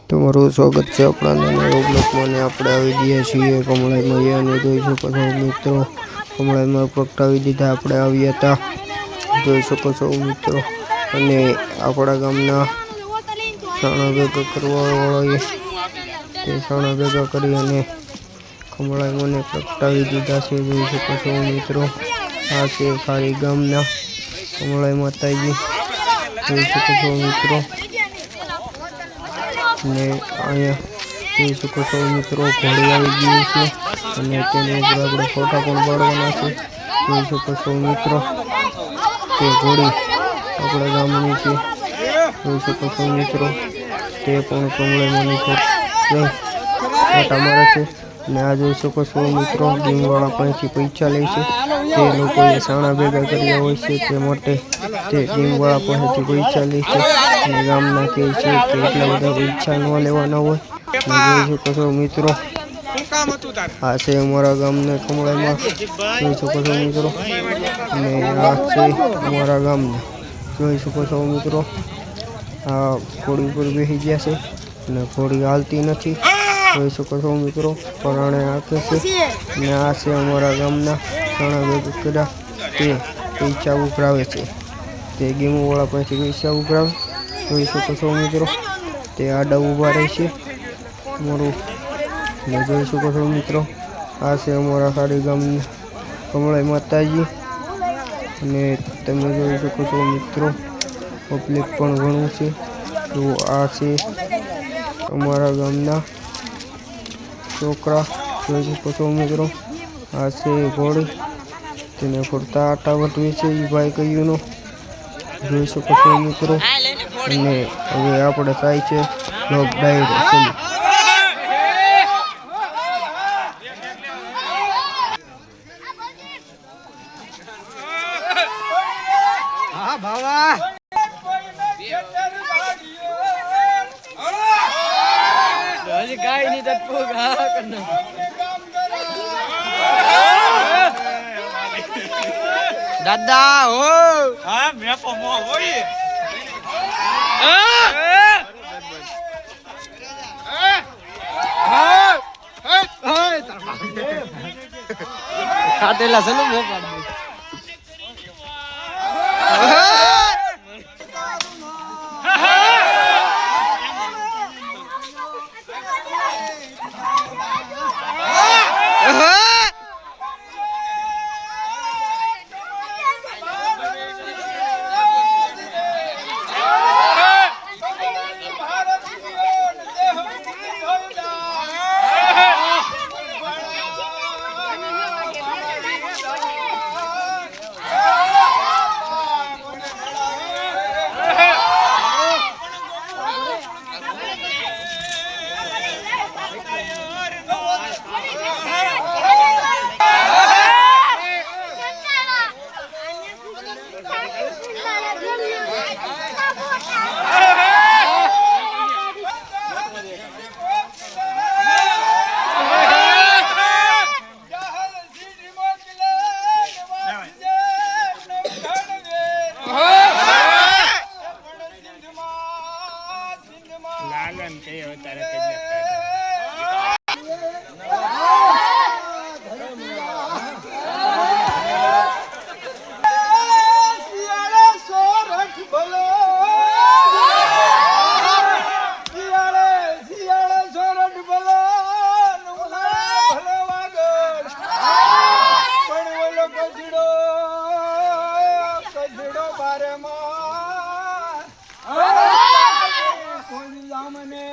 તમારું સ્વાગત છે આપણા નવા બ્લોગમાં ને આપણે આવી ગયા છીએ કમળાઈમાં અને જોઈ શકો છો મિત્રો કમળાઈમાં પ્રગટાવી દીધા આપણે આવ્યા હતા જોઈ શકો છો મિત્રો અને આપણા ગામના સાણા ભેગા કરવાવાળાએ તે સાણા ભેગા કરી અને કમળાઈમાંને પ્રગટાવી દીધા છે જોઈ શકો છો મિત્રો આ છે ખારી ગામના કમળાઈ માતાજી જોઈ શકો છો મિત્રો ને અહીંયા જોઈ શકો છો મિત્રો ઘોડી આવી ગઈ છે અને તેની ઉપર આપણે ફોટા પણ પાડવાના છે જોઈ શકો છો મિત્રો તે ઘોડી આપણા ગામની છે જોઈ શકો છો મિત્રો તે પણ કમળાઈમાંની ફોટા મારે છે ને આ જોઈ શકો છો મિત્રો ડીમવાળા પાસેથી પૈસા લે છે તે લોકોએ સાણા ભેગા કર્યા હોય છે તે માટે તે ડીમવાળા પાસેથી પૈસા લે છે અને ગામના કહે છે કે એટલા બધા પૈસા ન લેવાના હોય જોઈ શકો છો મિત્રો આ છે અમારા ગામના કમળાઈમાં જોઈ શકો છો મિત્રો અને આ છે અમારા ગામના જોઈ શકો છો મિત્રો આ ઘોડી ઉપર બેસી ગયા છે અને ઘોડી હાલતી નથી જોઈ શકો છો મિત્રો પરાણે આંખે છે અને આ છે અમારા ગામના સાણા ભેગા કર્યા તે પૈસા ઉઘરાવે છે તે ગેમોવાળા પાસેથી પૈસા ઉઘરાવે જોઈ શકો છો મિત્રો તે આડા ઊભા રહે છે અમારું ને જોઈ શકો છો મિત્રો આ છે અમારા ખાડી ગામના કમળાઈ માતાજી અને તમે જોઈ શકો છો મિત્રો પબ્લિક પણ ઘણું છે તો આ છે અમારા ગામના છોકરા જોઈ શકો છો મિત્રો આ છે ઘોડી તેને ફરતા આટા વટવે છે એ ભાઈ કયુંનો જોઈ શકો છો મિત્રો અને હવે આપણે થાય છે લોક ડાયરો હા ભાવા હજી કાઈ નહીં તત્પો ગા કરનો દાદા હો હા મે પમો હોય ખાતેલા છે ને મે પાડ લાલન કે તારે મને